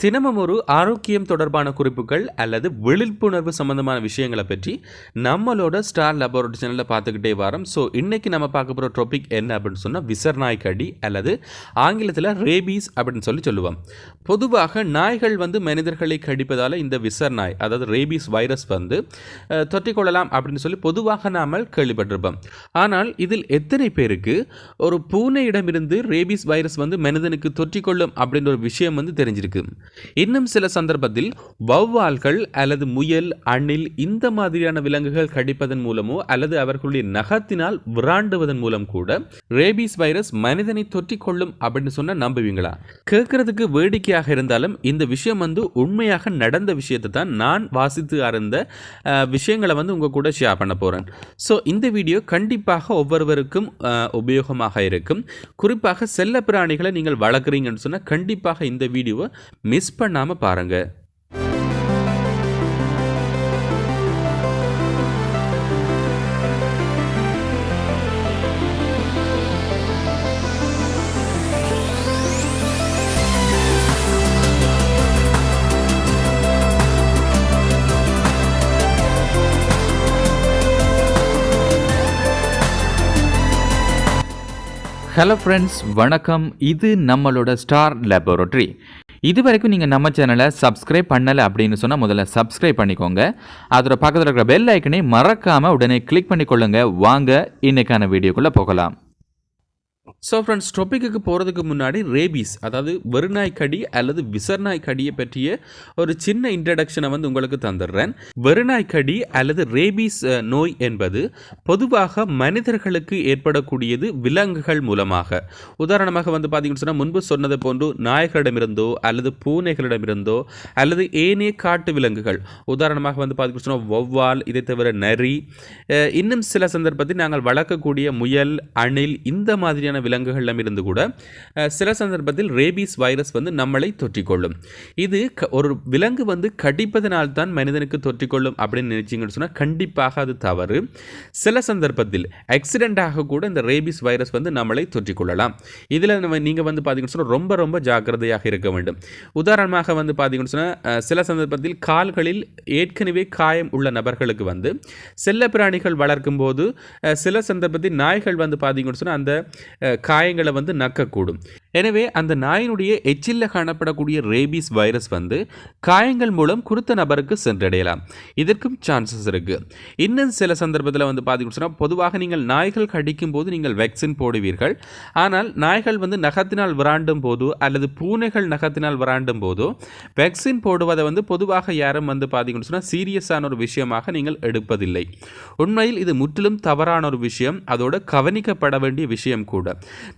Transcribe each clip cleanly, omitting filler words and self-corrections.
தினமும் ஒரு ஆரோக்கியம் தொடர்பான குறிப்புகள் அல்லது விழிப்புணர்வு சம்பந்தமான விஷயங்களை பற்றி நம்மளோட ஸ்டார் லேபரட்டரி சேனலில் பார்த்துக்கிட்டே வரோம். ஸோ இன்றைக்கி நம்ம பார்க்க போகிற டாபிக் என்ன அப்படின்னு சொன்னால் விசர்நாய் கடி அல்லது ஆங்கிலத்தில் ரேபீஸ் அப்படின்னு சொல்லுவோம். பொதுவாக நாய்கள் மனிதர்களை கடிப்பதால் இந்த விசர்நாய் அதாவது ரேபீஸ் வைரஸ் தொற்றிக்கொள்ளலாம் அப்படின்னு சொல்லி பொதுவாக நாம் கேள்விப்பட்டிருப்போம். ஆனால் இதில் எத்தனை பேருக்கு ஒரு பூனையிடமிருந்து ரேபீஸ் வைரஸ் மனிதனுக்கு தொற்றிக்கொள்ளும் அப்படின்ற ஒரு விஷயம் தெரிஞ்சிருக்கு. இன்னும் சில சந்தர்ப்பத்தில் வௌவால்கள் அல்லது முயல், அணில் இந்த மாதிரியான விலங்குகள் கடிப்பதன் மூலமோ அல்லது அவர்களுடைய நகத்தினால் விராண்டுவதன் மூலம் கூட ரேபீஸ் வைரஸ் மனிதனை தொற்றிக்கொள்ளும் அப்படின்னு சொன்ன நம்புவீங்களா? கேட்கறதுக்கு வேடிக்கையாக இருந்தாலும் இந்த விஷயம் உண்மையாக நடந்த விஷயத்தை தான் நான் வாசித்து அறிந்த விஷயங்களை உங்க கூட ஷேர் பண்ண போறேன். ஸோ இந்த வீடியோ கண்டிப்பாக ஒவ்வொருவருக்கும் உபயோகமாக இருக்கும். குறிப்பாக செல்ல பிராணிகளை நீங்கள் வளர்க்குறீங்கன்னு சொன்னால் கண்டிப்பாக இந்த வீடியோவை மிஸ் பண்ணாம பாருங்க. ஹலோ ஃப்ரெண்ட்ஸ், வணக்கம். இது நம்மளோட ஸ்டார் லேபரட்டரி. இது வரைக்கும் நீங்கள் நம்ம சேனலை சப்ஸ்கிரைப் பண்ணலை அப்படின்னு சொன்னால் முதல்ல சப்ஸ்கிரைப் பண்ணிக்கோங்க. அதோட பக்கத்தில் இருக்கிற பெல் ஐக்கனை மறக்காமல் உடனே கிளிக் பண்ணிக்கொள்ளுங்க. வாங்க இன்னைக்கான வீடியோக்குள்ளே போகலாம். ஸோ ஃப்ரெண்ட்ஸ், டாப்பிக்கு போகிறதுக்கு முன்னாடி ரேபீஸ் அதாவது வெறுநாய் கடி அல்லது விசர்நாய் கடியை பற்றிய ஒரு சின்ன இன்ட்ரடக்ஷனை உங்களுக்கு தந்துடுறேன். வெறுநாய் கடி அல்லது ரேபீஸ் நோய் என்பது பொதுவாக மனிதர்களுக்கு ஏற்படக்கூடியது விலங்குகள் மூலமாக. உதாரணமாக பார்த்தீங்கன்னு சொன்னால் முன்பு சொன்னதை போன்று நாய்களிடமிருந்தோ அல்லது பூனைகளிடமிருந்தோ அல்லது ஏனைய காட்டு விலங்குகள், உதாரணமாக பார்த்தீங்கன்னு சொன்னால் வௌவால், இதை தவிர நரி, இன்னும் சில சந்தர்ப்பத்தில் நாங்கள் வளர்க்கக்கூடிய முயல், அணில் இந்த மாதிரியான விலங்குகளிடம் இருந்து கூட சில சந்தர்ப்பத்தில் ரேபீஸ் வைரஸ் நம்மளை தொற்றிக்கொள்ளும். இது ஒரு விலங்கு கடிப்பதனால் தான் மனிதனுக்கு தொற்றிக்கொள்ளும் அப்படின்னு நினைச்சீங்கன்னு சொன்னால் கண்டிப்பாக அது தவறு. சில சந்தர்ப்பத்தில் ஆக்சிடென்டாக கூட இந்த ரேபீஸ் வைரஸ் நம்மளை தொற்றிக்கொள்ளலாம். இதில் நீங்கள் பார்த்தீங்கன்னு சொன்னால் ரொம்ப ரொம்ப ஜாக்கிரதையாக இருக்க வேண்டும். உதாரணமாக பார்த்தீங்கன்னு சொன்னால் சில சந்தர்ப்பத்தில் கால்களில் ஏற்கனவே காயம் உள்ள நபர்களுக்கு செல்ல பிராணிகள் வளர்க்கும் போது சில சந்தர்ப்பத்தில் நாய்கள் பார்த்தீங்கன்னு சொன்னால் அந்த காயங்களை நக்கக்கூடும். எனவே அந்த நாயினுடைய எச்சில்ல காணப்படக்கூடிய ரேபீஸ் வைரஸ் காயங்கள் மூலம் குறித்த நபருக்கு சென்றடையலாம். இதற்கும் சான்சஸ் இருக்கு. இன்னும் சில சந்தர்ப்பத்தில் பார்த்தீங்கன்னா பொதுவாக நீங்கள் நாய்கள் கடிக்கும் போது நீங்கள் வேக்சின் போடுவீர்கள். ஆனால் நாய்கள் நகத்தினால் விராண்டும் போதோ அல்லது பூனைகள் நகத்தினால் விராண்டும் போதோ வேக்சின் போடுவதை பொதுவாக யாரும் பார்த்தீங்கன்னு சொன்னால் சீரியஸான ஒரு விஷயமாக நீங்கள் எடுப்பதில்லை. உண்மையில் இது முற்றிலும் தவறான ஒரு விஷயம். அதோட கவனிக்கப்பட வேண்டிய விஷயம் கூட.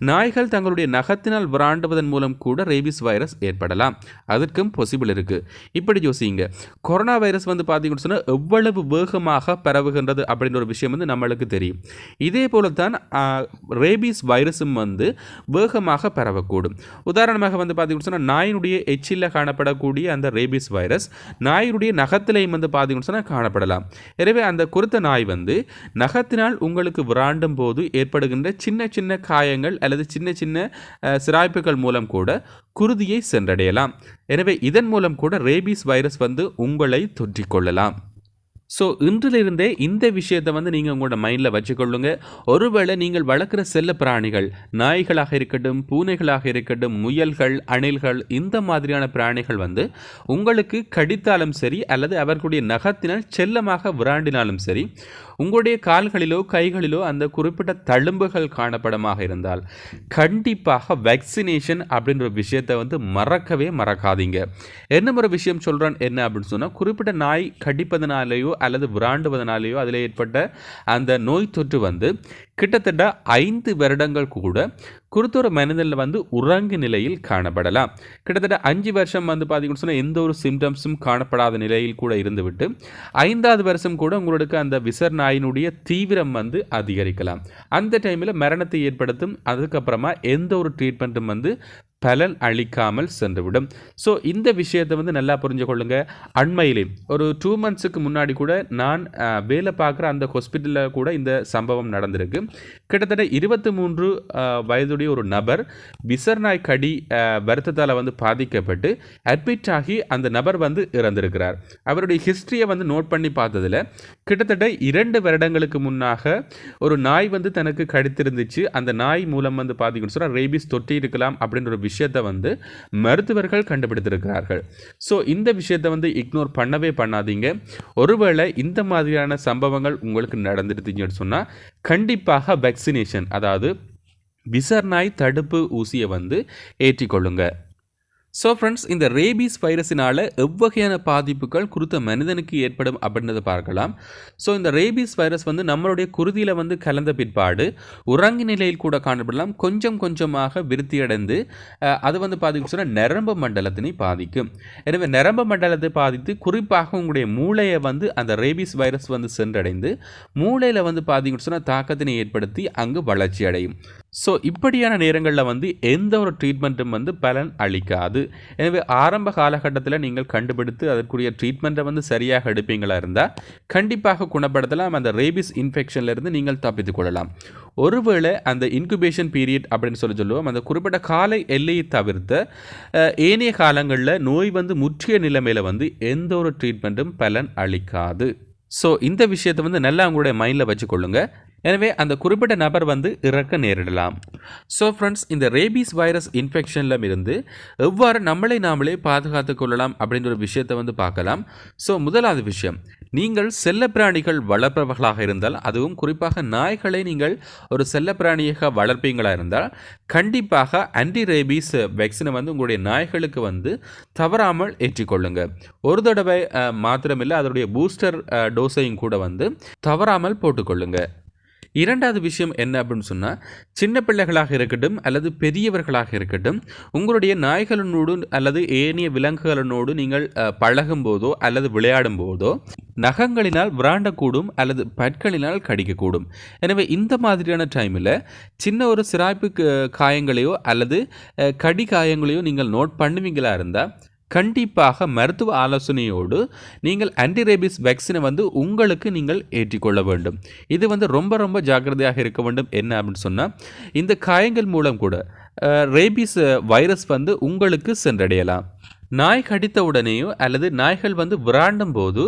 நாய்கள் தங்களுடைய நகத்தினால் விராண்டுவதன் மூலம் கூட ரேபீஸ் வைரஸ் ஏற்படலாம். அதற்கும் பாசிபிள் இருக்கு. இப்படி யோசிங்க, கொரோனா வைரஸ் பார்த்தீங்கன்னு சொன்னால் எவ்வளவு வேகமாக பரவுகின்றது அப்படின்ற ஒரு விஷயம் நம்மளுக்கு தெரியும். இதே போல தான் ரேபீஸ் வைரஸும் வேகமாக பரவக்கூடும். உதாரணமாக பார்த்தீங்கன்னு சொன்னால் நாயினுடைய எச்சில்ல காணப்படக்கூடிய அந்த ரேபீஸ் வைரஸ் நாயினுடைய நகத்திலையும் பார்த்தீங்கன்னு சொன்னால் காணப்படலாம். எனவே அந்த குறித்த நாய் நகத்தினால் உங்களுக்கு விராண்டும் போது ஏற்படுகின்ற சின்ன சின்ன காயங்கள் அல்லது சின்ன சின்ன சிராய்ப்புகள் மூலம் கூட குருதியை சென்றடையலாம். எனவே இதன் மூலம் கூட ரேபீஸ் வைரஸ் உங்களை தொற்றிக்கொள்ளலாம். ஸோ இன்றிலிருந்தே இந்த விஷயத்தை நீங்கள் உங்களோட மைண்டில் வச்சுக்கொள்ளுங்க. ஒருவேளை நீங்கள் வளர்க்குற செல்ல பிராணிகள் நாய்களாக இருக்கட்டும், பூனைகளாக இருக்கட்டும், முயல்கள், அணில்கள் இந்த மாதிரியான பிராணிகள் உங்களுக்கு கடித்தாலும் சரி அல்லது அவர்களுடைய நகத்தினால் செல்லமாக விராண்டினாலும் சரி, உங்களுடைய கால்களிலோ கைகளிலோ அந்த குறிப்பிட்ட தழும்புகள் காணப்படமாக இருந்தால் கண்டிப்பாக வேக்சினேஷன் அப்படின்ற விஷயத்தை மறக்கவே மறக்காதீங்க. என்ன ஒரு விஷயம் சொல்கிறேன் என்ன அப்படின்னு சொன்னால், குறிப்பிட்ட நாய் கடிப்பதனாலேயோ அல்லது விராண்டுவதனாலேயோ அதில் ஏற்பட்ட அந்த நோய் தொற்று கிட்டத்தட்ட 5 வருடங்கள் கூட குறித்த ஒரு மனிதனில் உறங்கு நிலையில் காணப்படலாம். கிட்டத்தட்ட 5 வருஷம் பார்த்தீங்கன்னு சொன்னால் எந்த ஒரு சிம்டம்ஸும் காணப்படாத நிலையில் கூட இருந்துவிட்டு 5வது வருஷம் கூட உங்களுக்கு அந்த விசர் நாயினுடைய தீவிரம் அதிகரிக்கலாம். அந்த டைமில் மரணத்தை ஏற்படுத்தும். அதுக்கப்புறமா எந்த ஒரு ட்ரீட்மெண்ட்டும் பலன் அளிக்காமல் சென்றுவிடும். ஸோ இந்த விஷயத்தை வந்து நல்லா புரிஞ்சு கொள்ளுங்க. அண்மையிலே ஒரு 2 monthsக்கு முன்னாடி கூட நான் வேலை பார்க்குற அந்த ஹாஸ்பிட்டலில் கூட இந்த சம்பவம் நடந்திருக்கு. கிட்டத்தட்ட 23 வயதுடைய ஒரு நபர் விசர்நாய் கடி வருத்தத்தால் வந்து பாதிக்கப்பட்டு அட்மிட் ஆகி அந்த நபர் வந்து இறந்திருக்கிறார். அவருடைய ஹிஸ்ட்ரியை வந்து நோட் பண்ணி பார்த்ததில் கிட்டத்தட்ட 2 வருடங்களுக்கு முன்னாக ஒரு நாய் வந்து தனக்கு கடித்திருந்துச்சு. அந்த நாய் மூலம் வந்து பார்த்தீங்கன்னு சொன்னால் ரேபிஸ் தொட்டி இருக்கலாம் அப்படின்ற ஒரு விஷயத்தை வந்து மருத்துவர்கள் கண்டுபிடித்திருக்கிறார்கள். ஸோ இந்த விஷயத்தை வந்து இக்னோர் பண்ணவே பண்ணாதீங்க. ஒருவேளை இந்த மாதிரியான சம்பவங்கள் உங்களுக்கு நடந்துருச்சுன்னு சொன்னால் கண்டிப்பாக வேக்சினேஷன், அதாவது விசர்நாய் தடுப்பு ஊசியை வந்து ஏற்றிக்கொள்ளுங்க. ஸோ ஃப்ரெண்ட்ஸ், இந்த ரேபீஸ் வைரஸினால் எவ்வகையான பாதிப்புகள் குறித்த மனிதனுக்கு ஏற்படும் அப்படின்றத பார்க்கலாம். ஸோ இந்த ரேபீஸ் வைரஸ் வந்து நம்மளுடைய குருதியில் வந்து கலந்த பிற்பாடு உறங்கு நிலையில் கூட காணப்படலாம். கொஞ்சம் கொஞ்சமாக விருத்தியடைந்து அது வந்து பாதிக்கும் சொன்னால் நரம்பு மண்டலத்தினை பாதிக்கும். எனவே நரம்பு மண்டலத்தை பாதித்து குறிப்பாக உங்களுடைய மூளையை வந்து அந்த ரேபீஸ் வைரஸ் வந்து சென்றடைந்து மூளையில் வந்து பாதிக்கும் சொன்னால் தாக்கத்தினை ஏற்படுத்தி அங்கு வளர்ச்சி அடையும். ஸோ இப்படியான நேரங்களில் வந்து எந்த ஒரு ட்ரீட்மெண்ட்டும் வந்து பலன் அளிக்காது. எனவே ஆரம்ப காலகட்டத்தில் நீங்கள் கண்டுபிடித்து அதற்குரிய ட்ரீட்மெண்ட்டை வந்து சரியாக எடுப்பீங்களா இருந்தால் கண்டிப்பாக குணப்படுத்தலாம். அந்த ரேபிஸ் இன்ஃபெக்ஷன்லேருந்து நீங்கள் தப்பித்துக் கொள்ளலாம். ஒருவேளை அந்த இன்குபேஷன் பீரியட் அப்படின்னு சொல்லுவோம், அந்த குறிப்பிட்ட கால எல்லையை தவிர்த்த ஏனைய காலங்களில் நோய் வந்து முற்றிய நிலைமையில் வந்து எந்த ஒரு ட்ரீட்மெண்ட்டும் பலன் அளிக்காது. ஸோ இந்த விஷயத்தை வந்து நல்லா உங்களுடைய மைண்டில் வச்சுக்கொள்ளுங்க. எனவே அந்த குறிப்பிட்ட நபர் வந்து இறக்க நேரிடலாம். ஸோ ஃப்ரெண்ட்ஸ், இந்த ரேபீஸ் வைரஸ் இன்ஃபெக்ஷனில் இருந்து எவ்வாறு நம்மளை நாமளே பாதுகாத்து கொள்ளலாம் அப்படின்ற ஒரு விஷயத்தை வந்து பார்க்கலாம். ஸோ முதலாவது விஷயம், நீங்கள் செல்லப்பிராணிகள் வளர்ப்பவர்களாக இருந்தால், அதுவும் குறிப்பாக நாய்களை நீங்கள் ஒரு செல்லப்பிராணியாக வளர்ப்பீங்களா இருந்தால் கண்டிப்பாக ஆன்டி ரேபீஸ் வேக்சினை வந்து உங்களுடைய நாய்களுக்கு வந்து தவறாமல் ஏற்றிக்கொள்ளுங்க. ஒரு தடவை மாத்திரமில்லை, அதனுடைய பூஸ்டர் டோஸையும் கூட வந்து தவறாமல் போட்டுக்கொள்ளுங்க. இரண்டாவது விஷயம் என்ன அப்படின்னு சொன்னால், சின்ன பிள்ளைகளாக இருக்கட்டும் அல்லது பெரியவர்களாக இருக்கட்டும், உங்களுடைய நாய்களோடு அல்லது ஏனைய விலங்குகளோடு நீங்கள் பழகும் போதோ அல்லது விளையாடும் போதோ நகங்களினால் விராண்டக்கூடும் அல்லது பற்களினால் கடிக்கக்கூடும். எனவே இந்த மாதிரியான டைமில் சின்ன ஒரு சிராய்ப்பு காயங்களையோ அல்லது கடி காயங்களையோ நீங்கள் நோட் பண்ணுவீங்களா இருந்தால் கண்டிப்பாக மருத்துவ ஆலோசனையோடு நீங்கள் ஆன்டிரேபிஸ் வேக்சினை வந்து உங்களுக்கு நீங்கள் ஏற்றிக்கொள்ள வேண்டும். இது வந்து ரொம்ப ரொம்ப ஜாக்கிரதையாக இருக்க வேண்டும். என்ன அப்படின்னு சொன்னால், இந்த காயங்கள் மூலம் கூட ரேபிஸ் வைரஸ் வந்து உங்களுக்கு சென்றடையலாம். நாய் கடித்த உடனேயோ அல்லது நாய்கள் வந்து விராண்டும் போது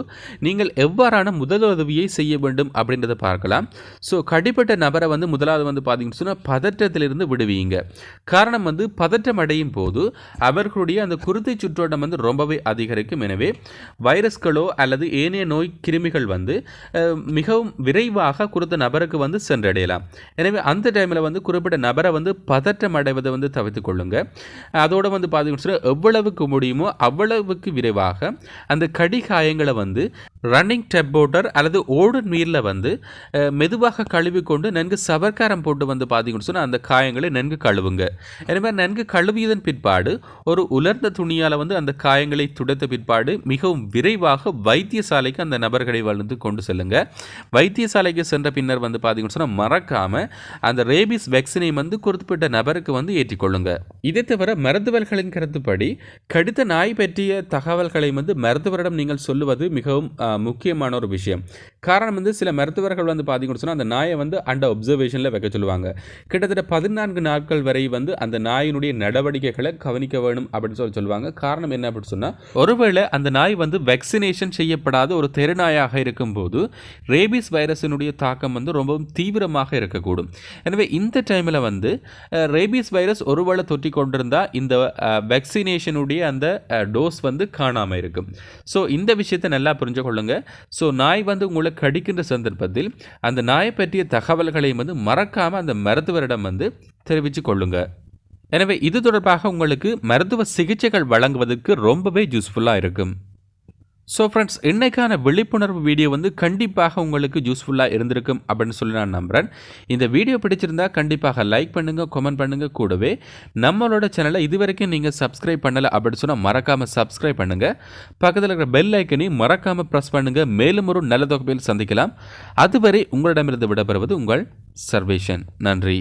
நீங்கள் எவ்வாறான முதலுதவியை செய்ய வேண்டும் அப்படின்றத பார்க்கலாம். ஸோ கடிப்பட்ட நபரை வந்து முதலாவது வந்து பார்த்தீங்கன்னு சொன்னால் பதற்றத்திலிருந்து விடுவீங்க. காரணம் வந்து பதற்றம் அடையும் போது அவர்களுடைய அந்த குருத்தை சுற்றோட்டம் வந்து ரொம்பவே அதிகரிக்கும். எனவே வைரஸ்களோ அல்லது ஏனைய நோய் கிருமிகள் வந்து மிகவும் விரைவாக குறித்த நபருக்கு வந்து சென்றடையலாம். எனவே அந்த டைமில் வந்து குறிப்பிட்ட நபரை வந்து பதற்றம் அடைவதை வந்து தவிர்த்துக் கொள்ளுங்க. அதோடு வந்து பார்த்தீங்கன்னு சொன்னால் எவ்வளவுக்கு முடியுமோ அவ்வளவுக்கு விரைவாக அந்த கடி காயங்களை வந்து ரன்னிங் டேப் வாட்டர் அல்லது ஓடும் நீரில் வந்து மெதுவாக கழுவி கொண்டு நன்கு சவர்க்காரம் போட்டு வந்து பார்த்தீங்கன்னு சொன்னால் அந்த காயங்களை நன்கு கழுவுங்க. எனவே நன்கு கழுவியதன் பிற்பாடு ஒரு உலர்ந்த துணியால் வந்து அந்த காயங்களை துடைத்த பிற்பாடு மிகவும் விரைவாக வைத்தியசாலைக்கு அந்த நபர்களை வந்து கொண்டு செல்லுங்க. வைத்தியசாலைக்கு சென்ற பின்னர் வந்து பார்த்தீங்கன்னு சொன்னால் மறக்காமல் அந்த ரேபிஸ் வேக்சினை வந்து குறிப்பிட்ட நபருக்கு வந்து ஏற்றிக்கொள்ளுங்க. இதை தவிர மருத்துவர்களின் கருத்துப்படி கடித்த நாய் பற்றிய தகவல்களை வந்து மருத்துவரிடம் நீங்கள் சொல்லுவது மிகவும் முக்கியமான ஒரு விஷயம். காரணம் வந்து சில மருத்துவர்கள் வந்து பார்த்தீங்கன்னு சொன்னால் அந்த நாயை வந்து அண்டர் ஒப்சர்வேஷனில் வைக்க சொல்லுவாங்க. கிட்டத்தட்ட 14 நாட்கள் வரை வந்து அந்த நாயினுடைய நடவடிக்கைகளை கவனிக்க வேணும் அப்படின்னு சொல்லுவாங்க. காரணம் என்ன அப்படின்னு சொன்னால், ஒருவேளை அந்த நாய் வந்து வேக்சினேஷன் செய்யப்படாத ஒரு தெருநாயாக இருக்கும்போது ரேபிஸ் வைரஸினுடைய தாக்கம் வந்து ரொம்பவும் தீவிரமாக இருக்கக்கூடும். எனவே இந்த டைமில் வந்து ரேபிஸ் வைரஸ் ஒருவேளை தொற்றி கொண்டிருந்தால் இந்த வேக்சினேஷனுடைய அந்த டோஸ் வந்து காணாமல் இருக்கும். ஸோ இந்த விஷயத்தை நல்லா புரிஞ்சு கொள்ளுங்க. ஸோ நாய் வந்து உங்களை கடிக்கின்ற சந்தர்ப்பத்தில் அந்த நாயை பற்றிய தகவல்களை வந்து மறக்காமல் அந்த மருத்துவரிடம் வந்து தெரிவித்து கொள்ளுங்க. எனவே இது தொடர்பாக உங்களுக்கு மருத்துவ சிகிச்சைகள் வழங்குவதற்கு ரொம்பவே யூஸ்ஃபுல்லாக இருக்கும். ஸோ ஃப்ரெண்ட்ஸ், இன்னைக்கான விழிப்புணர்வு வீடியோ வந்து கண்டிப்பாக உங்களுக்கு யூஸ்ஃபுல்லாக இருந்திருக்கும் அப்படின்னு சொல்லி நான் நம்புகிறேன். இந்த வீடியோ பிடிச்சிருந்தா கண்டிப்பாக லைக் பண்ணுங்கள், கமெண்ட் பண்ணுங்கள். கூடவே நம்மளோட சேனலை இதுவரைக்கும் நீங்கள் சப்ஸ்கிரைப் பண்ணலை அப்படின்னு சொன்னால் மறக்காமல் சப்ஸ்கிரைப் பண்ணுங்கள். பக்கத்தில் இருக்கிற பெல் ஐக்கனையும் மறக்காமல் ப்ரெஸ் பண்ணுங்கள். மேலும் ஒரு நல்ல தொகுப்பில் சந்திக்கலாம். அதுவரை உங்களிடமிருந்து விடைபெறுவது உங்கள் சர்வேஷன். நன்றி.